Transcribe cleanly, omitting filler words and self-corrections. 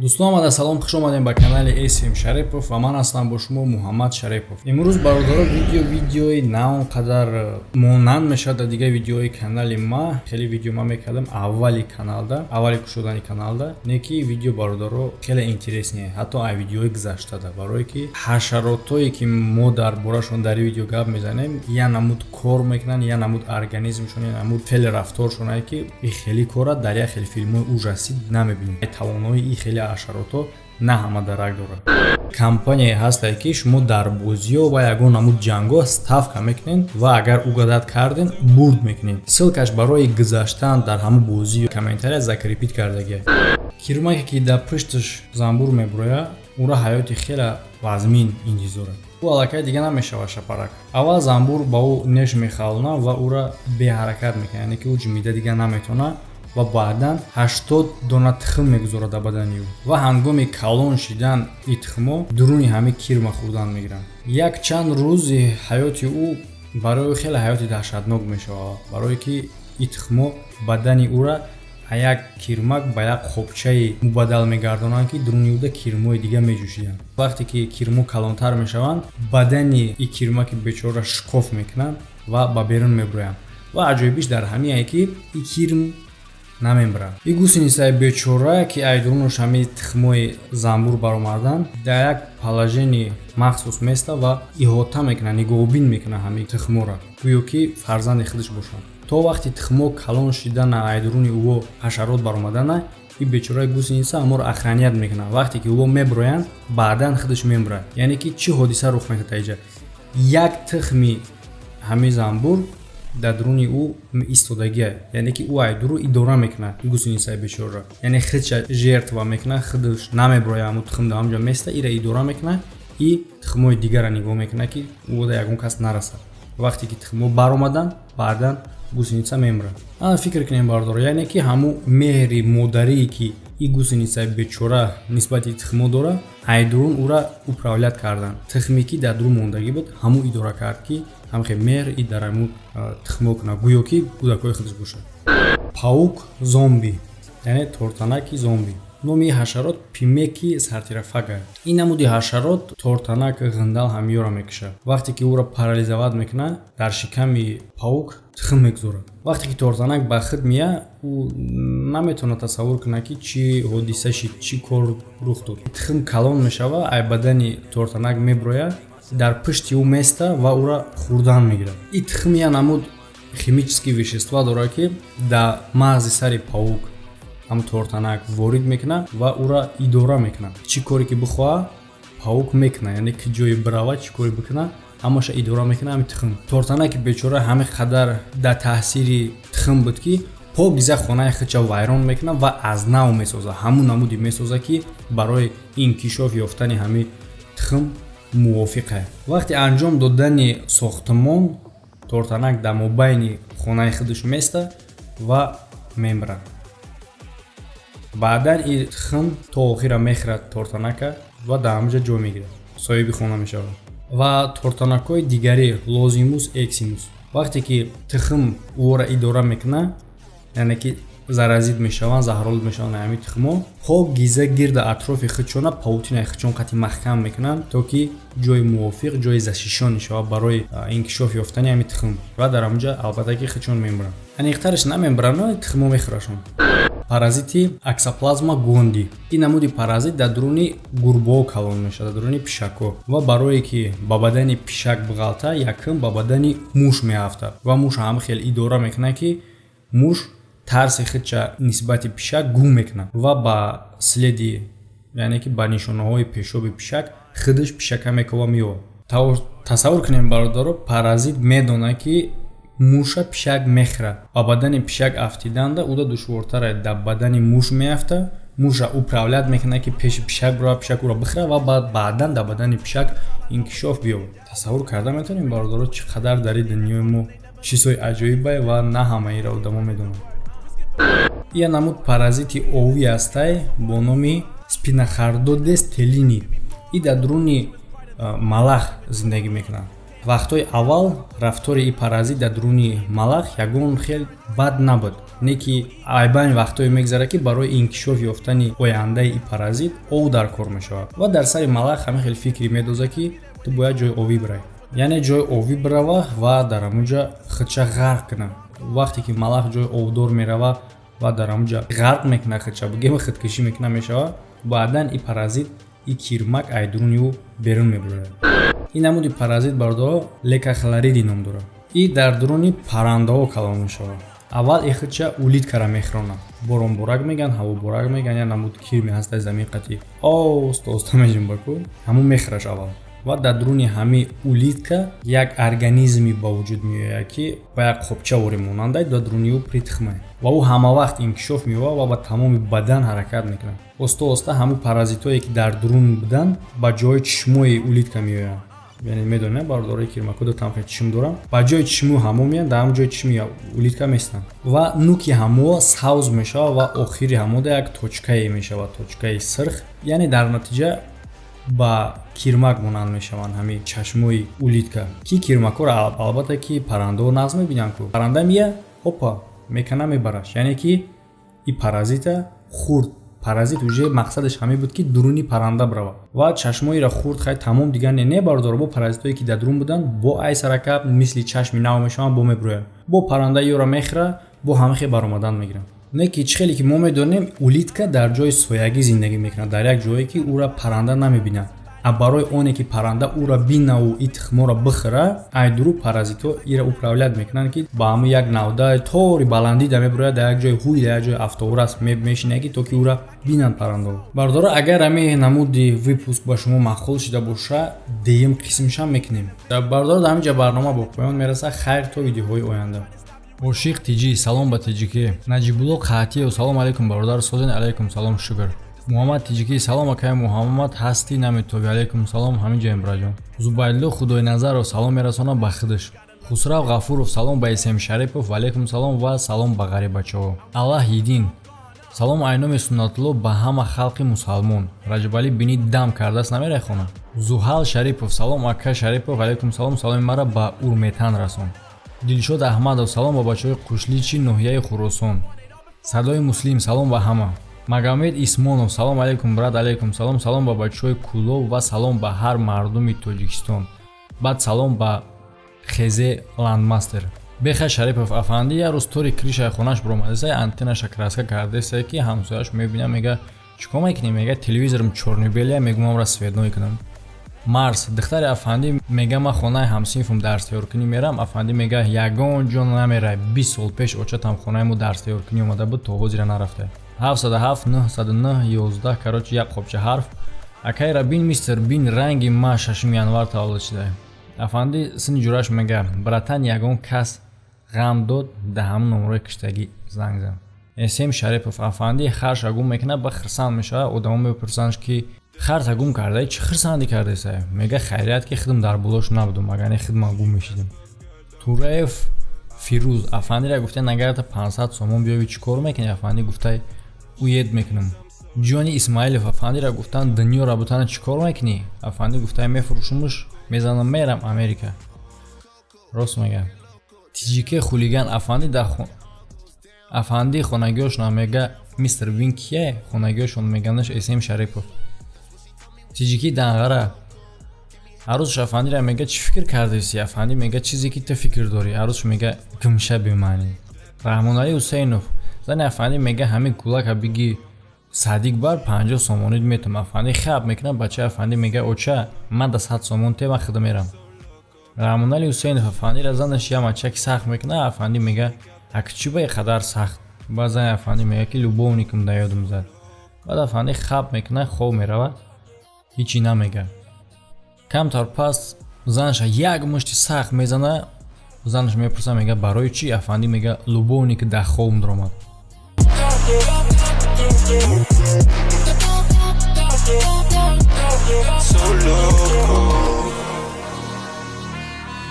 Дӯстон омада салом, хуш омадем ба канали SM Шарипов ва ман ҳастам бо шумо Муҳаммад Шарипов. Имрӯз бародаро видеои на он қадар монанд мешавад дар дигар видеои канали ма. Хеле видео ма мекардам аввали каналда, аввали кушодани каналда. Неки видео бародаро хеле интереснее, ҳатто ай видеои гузаштада, барое ки ҳашаротое ки мо дар борашон дар видео гап мезанем, я намуд кор мекунанд, я намуд организмшон, я намуд феъли рафторшонае ки и хеле кора дар як хеле филмои ужасӣ намебинем. Тавонои и хеле ҳашарото на ҳама дарак дорад. Компания ҳастае ки шумо дар бозиё ва ягон намуд ҷангоҳ ставка мекунед ва агар угадат карден бурд мекунед. Ссилкаш барои гузаштан дар ҳамон бозиё комментария закрепит кардагия. Кирмаке ки дар пушташ замбур мебурояд, ура ҳаёти хеле вазмин интизорад. ӯ аллакай дига намешавад шапарак. Аввал замбур ба ӯ неш мехалонад ва ура беҳаракат мекунад, яъне ки ӯ ҷимида дига наметавонад ва баъдан 80 дона тухм мегузорад дар бадани ӯ ва ҳангоми калон шидан и тухмо дуруни ҳами кирма хӯрдан мегиранд. Як чанд рӯзи ҳаёти ӯ барои ӯ хеле ҳаёти даҳшатнок мешавад, барое ки и тухмо бадани ӯра як кирмак ба як хобчаи мубаддал мегардонанд ки дуруни ӯда кирмои дига меҷӯшиданд. Вақте ки кирмо калонтар мешаванд, бадани и кирмаки бечора шикоф мекунанд ва ба берун мебуроянд. Ва аҷоибиш дар ҳамине ки и кирм намебарад. И гусенисаи бечора ки ай дурунош ҳами тухмои замбур баромаданд, дар як положении махсус места ва иҳота мекунад, нигоҳубин мекунад ҳами тухмора, гӯё ки фарзанди худаш бошанд. То вақти тухмо калон шидана ай дуруни ӯ ҳашарот баромадана, и бечораи гусениса аморо ахранiyat мекунад. Вақте ки ӯ мебуроянд, баъдан худаш мемурад. Яъне ки чӣ ҳодиса рух медаҳад таиҷа? Як тухми ҳами замбур дар дуруни ӯ истодагия, яъне ки ӯ ай дуру идора мекунад гусенисаи бечора. Яъне худша жертва мекунад, худаш намебурояд ҳамун тухм дар ҳамҷо места, ира идора мекунад и тухмои дигарро нигоҳ мекунад ки ӯ да ягон кас нарасад. Вақте ки тухмо баромаданд, баъдан гусеница мемурад. Ана фикр кунем бардор, яъне ки ҳамун меҳри модарие ки и гусенисаи бечора нисбати тухмо дорад, ай дурун ӯра управлят карданд. Тухме ки дар дурун мондагӣ буд, ҳамун идора кард ки ҳамхе меҳр и дар ҳамун тухмо кунад, гӯё ки кӯдакои худаш бошад. Паук зомби, яъне тортанаки зомби. Номи ҳашарот Пимеки сартирафага. Ин намуди ҳашарот тортанак ғиндал ҳамиёро мекушад. Вақте ки ӯро парализоват мекунад, дар шиками паук тухм мегузорад. Вақте ки тортанак ба худ меяд, ӯ наметавонад тасаввур кунад ки чӣ ҳодиса шид, чӣ кор рух дод. Тухм калон мешавад, ай бадани тортанак мебурояд, дар пушти ӯ места ва ӯра хӯрдан мегирад. И тухм я намуд химические вещества дорад ки дар мағзи сари паук ҳам тортанак ворид мекунад ва ӯра идора мекунад. Чӣ коре ки бихоҳад, паук мекунад, яъне ки ҷои биравад, чӣ коре бикунад, ҳамаша идора мекунад ҳами тухм. Тортанаки бечора ҳами қадар дар таъсири тухм буд ки покиза хонаи худша вайрон мекунад ва аз нав месозад. Ҳамун намуди месозад ки барои инкишоф ёфтани ҳами тухм мувофиқ аст. Вақти анҷом додани сохтмон, тортанак дар мобайни хонаи худаш места ва мемирад. баъдан и тухм то охира мехӯрад тортанака ва дар ҳамҷа ҷой мегирад, соҳиби хона мешавад. Ва тортанакҳои дигари Losimus eximus, вақте ки тухм ӯро идора мекунад, яъне ки заразид мешаванд, заҳролуд мешаванд ҳами тухмо, покиза гирда атрофи худшона паутинаи худшон қати маҳкам мекунанд, то ки ҷои мувофиқ, ҷои зашишон шавад барои инкишоф ёфтани ҳами тухм ва дар ҳамҷа албатта ки худшон мемуранд. Аниқтараш намебаранд, тухмо мехӯрашон. Паразити Аксоплазма gondii. Ин намуди паразит дар дуруни гурбаҳо калон мешавад, дар дуруни пишакҳо ва барое ки ба бадани пишак биғалта, якум ба бадани муш меафтад ва муш ҳам хеле идора мекунад ки муш тарси худша нисбати пишак гум мекунад ва ба следи, яъне ки ба нишонаҳои пешоби пишак худаш пишака мекова меёвад. Тасаввур кунем бародаро, паразит медонад ки муша пишак мехӯрад. Ба бадани пишак афтиданда ӯ да душвортара дар бадани муш меафта, муша управлят мекунад ки пеши пишак биравад, пишак ӯро бихӯрад ва баъдан дар бадани пишак инкишоф биёбад. Тасаввур карда метавонем бародаро, чӣ қадар дар ин дунёи мо чизҳои аҷоибае ва на ҳамаиро одамо медонанд. Я намуд паразити овӣ ҳастай бо номи Spinachardodes telini. И дар дуруни малах зиндагӣ мекунад. вақтҳои аввал рафтори и паразит дар дуруни малах ягон хел бад набуд. не ки айбайн вақтое мегзара ки барои инкишоф ёфтани ояндаи и паразит ов дар кор мешавад ва дар сари малақ ҳама хел фикри медозад ки ту бояд ҷои овӣ бирай, яъне ҷои овӣ бирава ва дар ҳамуҷа худша ғарқ кунад. вақте ки малақ ҷои овдор мерава ва дар ҳамуҷа ғарқ мекунад, худша бугема худкушӣ мекунад мешава, баъдан и паразит и кирмак ай дуруни ӯ берун мебурад. ин намуди паразит бардоро лекахлориди ном дорад. и дар дуруни паррандаҳо калон мешавад. аввал и худша улиткара мехӯронад. боронборак меган, ҳавоборак меган, я намуд кирми ҳастай замин қати оста мешин баку ҳамун мехӯраш аввал. ва дар дуруни ҳами улитка як организми ба вуҷуд меояд ки ба як қопча вори монандай дар дуруни ӯ притихмай ва ӯ ҳамавақт инкишоф меёбад ва ба тамоми бадан ҳаракат мекунад. оста ҳамун паразитое ки дар дурун буданд ба ҷои чишмои улитка меоянд. яъне медонед бардораи кирмакуда тамхи чишм доранд, ба ҷои чишму ҳамо меянд, дар ҳамун ҷои чишми улитка местанд ва нуки ҳамо савз мешавад ва охири ҳамода як точкае мешавад, точкаи сирх, яъне дар натиҷа ба кирмак монанд мешаванд ҳамин чашмои улитка ки кирмакҳоро албатта ки паррандаҳо нағз мебинанд ку парранда мия ҳопа мекана мебараш, яъне ки и паразита хурд. паразит уже мақсадаш ҳамин буд ки дуруни парранда бирава ва чашмоиро хурд хай тамом дигар небардора бо паразитое ки дар дурун буданд бо ай саракаб мисли чашми нав мешаванд бо мебироянд, бо паррандаи ёро мехӯра, бо ҳамахе баромадан мегиранд. не ки чӣ хеле ки мо медонем улитка дар ҷои соягӣ зиндагӣ мекунад, дар як ҷое ки ӯра парранда намебинад, а барои оне ки парранда ӯра бинаву и тухморо бихӯра, ай дуру паразитҳо ира управлят мекунанд ки ба ҳамун як навда тори баландида мебирояд, дар як ҷои ҳуй, дар як ҷои автоурас мешинад ки то ки ӯра бинанд паррандаҳо. бардора агар ҳамин намуди выпуск ба шумо маъқул шуда боша, деюм қисмшам мекунем. бардора дар ҳаминҷа барнома бо поён мерасад. хайр то видеоҳои оянда. ошиқ тиҷӣ, салом ба тиҷикӣ. наҷибулло қаҳтиев, салом алейкум бародар созин. алейкум салом, шукр. муҳаммад тиҷикӣ, салом акай муҳаммад ҳастӣ наметоби. алейкум салом, ҳамин ҷоем браҷон. зубайло худойназаров салом мерасонад ба худаш. хусрав ғафуров салом ба исем шарипов. алейкум салом ва салом ба ғарибачаҳо. аллаҳ един. салом айноми суннатулло ба ҳама халқи мусалмон. раҷабалӣ бини дам кардааст намерехона. зуҳал шарипов, салом ака шарипов. алейкум салом, саломи мара ба урметан расон. дилшод аҳмадов, салом ба бачаҳои қушличи ноҳияи хуросон. садои муслим, салом ба ҳама. магомед исмонов, салом алейкум брат. алейкум салом, салом ба бачаҳои кулов ва салом ба ҳар мардуми тоҷикистон. баъд салом ба хезе ландмастер. беха шарипов афанди як рӯз тори кришаи хонаш биромадеса, антеннаша краска кардеса ки ҳамсояш мебина, мега чикор мекунӣ? мега телевизорам чорнобелия, мегум амра светной кунам. марс духтари афанди мега ма хонаи ҳамсинфум дарстёркунӣ мерам. афанди мега ягон ҷо намерай, 20 сол пеш очатам хонаи мо дарстёркунӣ омада буд, то ҳозира нарафта. 707 909 11 короче як қопча ҳарф. акайра бин мистер бин ранги ма 6 январ таваллуд шуда. афанди сини ҷураш мега братан ягон кас ғам дод, да ҳамун номерои киштагӣ занг зан. эсем шарипов афанди хар шагум мекунад, ба хирсанд мешавад. одамо мепурсанд ки хар тагум кардаи чӣ хирсандӣ кардеса? мега хайрият ки худам дар болош набудум, агаре худам гум мешидам. тураев фируз афандира гуфтан агар та 500 сомон биёви чӣ кор мекунӣ? афанди гуфтай уед мекунам. ҷони исмаилов афандира гуфтан дунё бутана чӣ кор мекунӣ? афанди гуфтай мефурӯшумш, мезанам мерам Америка. рост мега. тиҷике хулиган афанди дар афанди хонагиёшон мега мистер Вин кие? хонагиёшон меганаш эсем шарипов. тиҷики данғара арӯзш афандира мега чӣ фикр кардеси? афанди мега чизе ки ту фикр дорӣ. арӯзш мега гумша бимаънӣ. раҳмоналӣ ҳусейнов зани афанди мега ҳамин кӯлака биги садик бар 50 сомонид метум. афанди хаб мекуна, бача афанди мега оча ман да 100 сомон тема худа мерам. раҳмоналӣ ҳусейнов афандира занаш ямачаки сахт мекуна. афанди мега ак чӣ ба қадар сахт? ба зани афанди мега ки любовникам да ёдум зад. баъд афанди хаб мекуна, хоб меравад, ҳичи намега. камтар пас занаша як мушти сахт мезана. занаш мепурса мега барои чӣ? афанди мега любовник да хобм доромад. So loco.